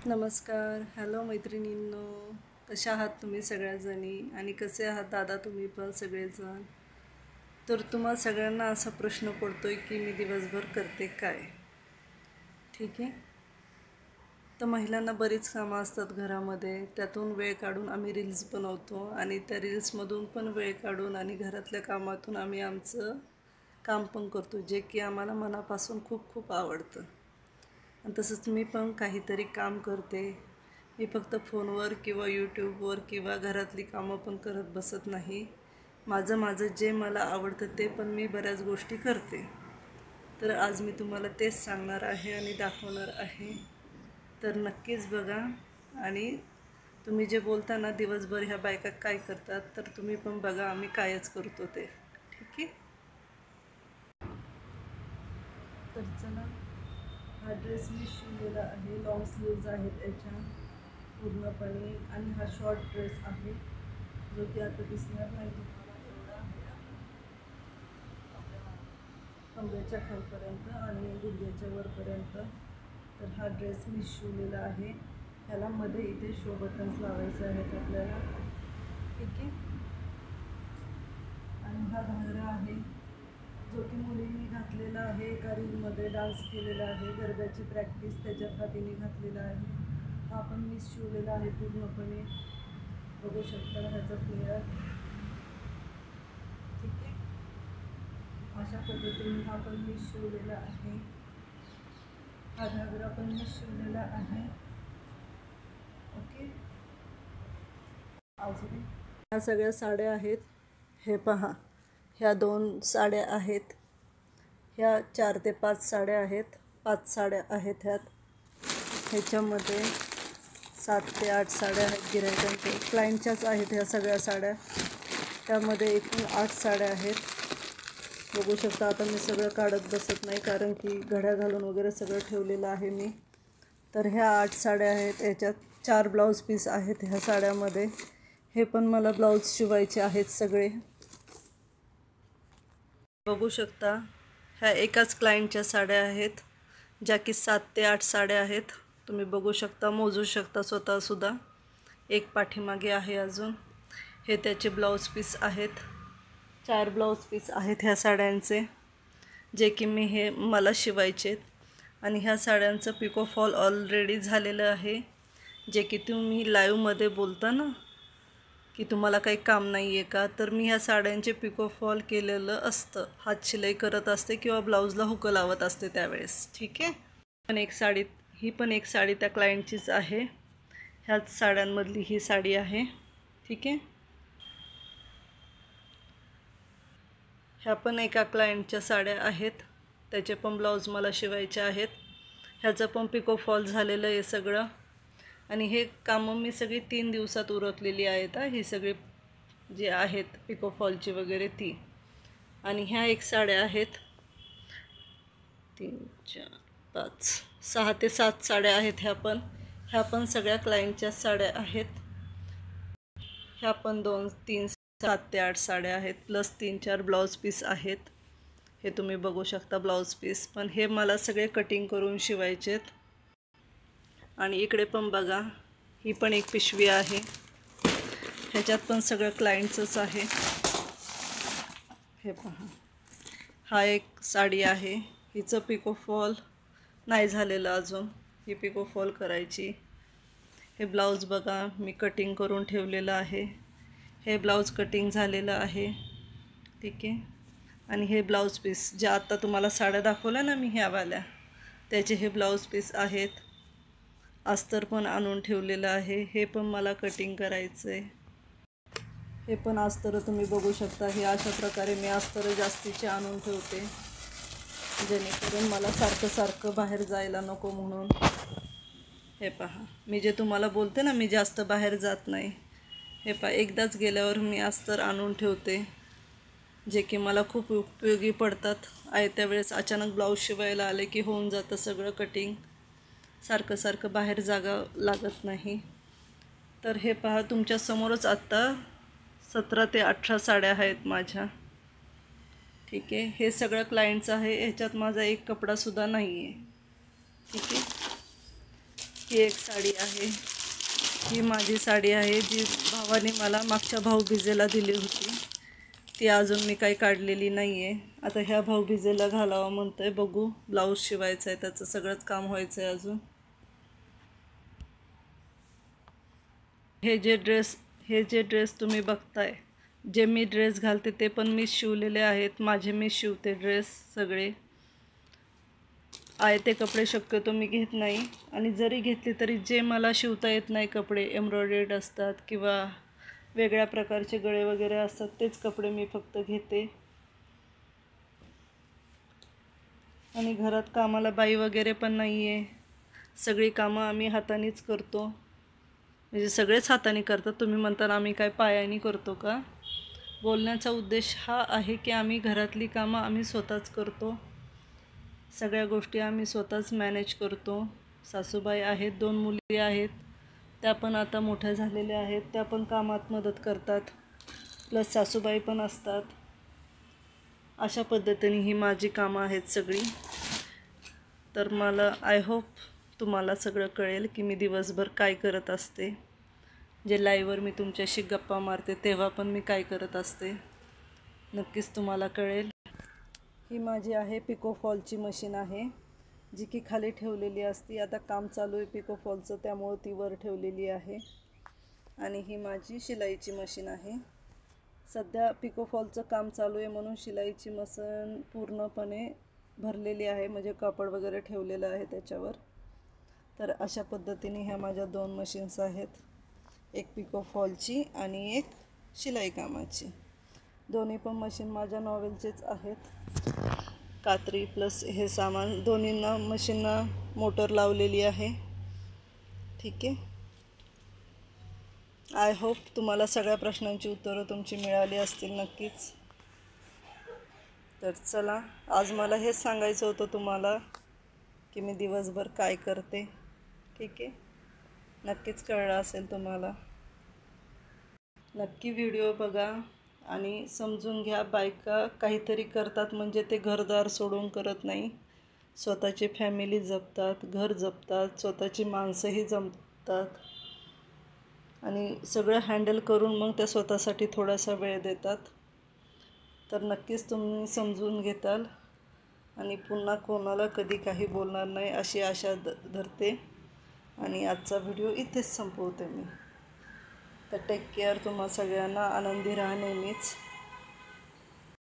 नमस्कार. हॅलो मैत्रिणींनो, कशा आहात तुम्ही सगळ्याजणी आणि कसे आहात दादा तुम्ही पण सगळेजण. तर तुम्हा सगळ्यांना असा प्रश्न पडतोय की मी दिवसभर करते काय. ठीक आहे. तर महिलांना बरीच कामं असतात घरामध्ये, त्यातून वेळ काढून आम्ही रील्स बनवतो आणि त्या रील्समधून पण वेळ काढून आणि घरातल्या कामातून आम्ही आमचं काम पण करतो, जे की आम्हाला मनापासून खूप खूप आवडतं. आणि तसंच मी पण काहीतरी काम करते. मी फक्त फोनवर किंवा यूट्यूबवर किंवा घरातली कामं पण करत बसत नाही. माझं माझं जे मला आवडतं ते पण मी बऱ्याच गोष्टी करते. तर आज मी तुम्हाला तेच सांगणार आहे आणि दाखवणार आहे. तर नक्कीच बघा. आणि तुम्ही जे बोलता ना दिवसभर ह्या बायका काय करतात, तर तुम्ही पण बघा आम्ही कायच करतो ते. ठीक आहे. तर चला, हा ड्रेस मी शिवलेला आहे. लॉंग स्लीव्ज आहेत याच्या पूर्णपणे आणि हा शॉर्ट ड्रेस आहे जो की आता दिसणार नाही तुम्हाला एवढा कमरेच्या खालपर्यंत आणि गुडघ्याच्या वरपर्यंत. तर हा ड्रेस मी शिवलेला आहे. ह्याला मध्ये इथे शो बटन्स लावायचे आहेत आपल्याला. ठीक आहे. आणि हा घागरा आहे जो की मुलींनी घातलेला आहे. एका रीलमध्ये डान्स केलेला आहे, गरब्याची प्रॅक्टिस त्याच्यात हा तिने घातलेला आहे. हा पण मी शिवलेला आहे पूर्णपणे. बघू शकता ह्याचा फ्लेअर. ठीक आहे. अशा पद्धतीने हा पण मी शिवलेला आहे. हा घागरा पण मी शिवलेला आहे. ओके. अजून ह्या सगळ्या साड्या आहेत. हे पहा, ह्या 2 साड्या आहेत. ह्या 4 ते 5 साड्या आहेत. 5 साड्या आहेत ह्यात. ह्याच्यामध्ये 7 ते 8 साड्या आहेत गिऱ्हाईकांच्या, क्लायंटच्याच आहेत ह्या सगळ्या साड्या. त्यामध्ये एकूण 8 साड्या आहेत. बघू शकता. आता मी सगळं काढत बसत नाही कारण की घड्या घालून वगैरे सगळं ठेवलेलं आहे मी. तर ह्या 8 साड्या आहेत. याच्यात 4 ब्लाऊज पीस आहेत ह्या साड्यामध्ये. हे पण मला ब्लाऊज शिवायचे आहेत सगळे. बघू शकता ह्या एकाच क्लायंटच्या साड्या आहेत, ज्या की 7 ते 8 साड्या आहेत. तुम्ही बघू शकता, मोजू शकता स्वतःसुद्धा. एक पाठीमागे आहे अजून. हे त्याचे ब्लाऊज पीस आहेत. 4 ब्लाऊज पीस आहेत ह्या साड्यांचे, जे की हे मला शिवायचे. आणि ह्या साड्यांचं पिको फॉल ऑलरेडी झालेलं आहे, जे की तुम्ही लाईव्हमध्ये बोलता ना की तुम्हाला काही काम नाही आहे का, तर मी ह्या साड्यांचे पिको फॉल केलेलं असतं. हात शिलाई करत असते किंवा ब्लाऊजला हुकं लावत असते त्यावेळेस. ठीक आहे. ही पण एक साडी त्या क्लायंटचीच आहे. ह्याच साड्यांमधली ही साडी आहे. ठीक आहे. ह्या पण एका क्लायंटच्या साड्या आहेत. त्याचे पण ब्लाऊज मला शिवायचे आहेत. ह्याचं पण पिको फॉल झालेलं आहे सगळं. आणि हे कामं मी सगळी 3 दिवसात उरकलेली आहेत. ही सगळी जी आहेत पिको फॉलची वगैरे ती. आणि ह्या एक साड्या आहेत. 3 4 5 6 ते 7 साड्या आहेत ह्या पण सगळ्या क्लायंटच्या साड्या आहेत. ह्या पण 2 3 7 ते 8 साड्या आहेत, प्लस 3 4 ब्लाऊज पीस आहेत. हे तुम्ही बघू शकता ब्लाऊज पीस. पण हे मला सगळे कटिंग करून शिवायचेत. आणि इकडे पण बघा, ही पण एक पिशवी आहे. ह्याच्यात पण सगळं क्लायंटचंच आहे. हे पहा, हा एक साडी आहे. हिचं पिको फॉल नाही झालेलं अजून. ही पिको फॉल करायची. हे ब्लाऊज बघा मी कटिंग करून ठेवलेलं आहे. हे ब्लाऊज कटिंग झालेलं आहे. ठीक आहे. आणि हे ब्लाऊज पीस ज्या आत्ता तुम्हाला साड्या दाखवल्या ना मी ह्यावाल्या, त्याचे हे ब्लाऊज पीस आहेत. अस्तर पण आणून ठेवलेलं आहे. हे पण मला कटिंग करायचं आहे. हे पण अस्तर तुम्ही बघू शकता. हे अशा प्रकारे मी अस्तर जास्तीचे आणून ठेवते, जेणेकरून मला सारखं सारखं बाहेर जायला नको म्हणून. हे पहा, मी जे तुम्हाला बोलते ना मी जास्त बाहेर जात नाही. हे पहा, एकदाच गेल्यावर मी अस्तर आणून ठेवते, जे की मला खूप उपयोगी पडतात. आयत्या वेळेस अचानक ब्लाऊज शिवायला आले की होऊन जातं सगळं कटिंग. सारखं सारखं बाहेर जागा लागत नाही. तर हे पहा, तुमच्यासमोरच आत्ता 17 ते 18 साड्या आहेत माझ्या. ठीक आहे. हे सगळं क्लायंटचं आहे. ह्याच्यात माझा एक कपडासुद्धा नाही आहे. ठीक आहे. ही एक साडी आहे, ही माझी साडी आहे जी भावाने मला मागच्या भाऊबीजेला दिली होती. ती अजून मी काही काढलेली नाही आहे. आता ह्या भाऊबीजेला घालावं म्हणतोय, बघू. ब्लाऊज शिवायचं आहे, त्याचं सगळंच काम व्हायचं आहे अजून. हे जे ड्रेस तुम्ही बघताय, जे मी ड्रेस घालते ते पण मी शिवलेले आहेत. माझे मी शिवते ड्रेस सगळे. आहे ते कपडे शक्यतो मी घेत नाही, आणि जरी घेतले तरी जे मला शिवता येत नाही कपडे, एम्ब्रॉयडर्ड असतात किंवा वेगळ्या प्रकारचे गळे वगैरे असतात, तेच कपडे मी फक्त घेते. आणि घरात कामाला बाई वगैरे पण नाही आहे. सगळी कामं आम्ही हातानेच करतो. म्हणजे सगळेच हाताने करतात. तुम्ही म्हणता आम्ही काय पायाने करतो का? बोलण्याचा उद्देश हा आहे की आम्ही घरातली कामं आम्ही स्वतःच करतो. सगळ्या गोष्टी आम्ही स्वतःच मॅनेज करतो. सासूबाई आहेत, 2 मुली आहेत, त्या पण आता मोठ्या झालेल्या आहेत, त्या पण कामात मदत करतात, प्लस सासूबाई पण असतात. अशा पद्धतीने ही माझी कामं आहेत सगळी. तर मला आय होप तुम्हाला सगळं कळेल की मी दिवसभर काय करत असते. जे लाईव्हवर मी तुमच्याशी गप्पा मारते तेव्हा पण मी काय करत असते, नक्कीच तुम्हाला कळेल. ही माझी आहे पिको फॉलची मशीन आहे, जी की खाली ठेवलेली असती. आता काम चालू आहे पिको फॉलचं, त्यामुळं ती वर ठेवलेली आहे. आणि ही माझी शिलाईची मशीन आहे. सध्या पिको फॉलचं काम चालू आहे म्हणून शिलाईची मशीन पूर्णपणे भरलेली आहे, म्हणजे कापड वगैरे ठेवलेलं आहे त्याच्यावर. तर अशा पद्धतीने ह्या माझ्या 2 मशीन्स आहेत, एक पिको फॉलची आणि एक शिलाई कामाची. दोन्ही पण मशीन माझ्या नॉवेलचेच आहेत. कात्री प्लस हे सामान, दोन्हींना मशीनना मोटर लावलेली आहे. ठीक आहे. आय होप तुम्हाला सगळ्या प्रश्नांची उत्तरं तुमची मिळाली असतील नक्कीच. तर चला, आज मला हेच सांगायचं होतं तुम्हाला की मी दिवसभर काय करते. ठीक आहे, नक्कीच कळलं असेल तुम्हाला. नक्की व्हिडिओ बघा आणि समजून घ्या. बायका काहीतरी करतात म्हणजे ते घरदार सोडून करत नाही. स्वतःची फॅमिली जपतात, घर जपतात, स्वतःची माणसंही जपतात, आणि सगळं हँडल करून मग त्या स्वतःसाठी थोडासा वेळ देतात. तर नक्कीच तुम्ही समजून घेताल आणि पुन्हा कोणाला कधी काही बोलणार नाही अशी आशा धरते. आणि आजचा व्हिडिओ इथेच संपवते मी. तर टेक केअर. तुम्हा सगळ्यांना आनंदी राहा नेहमीच.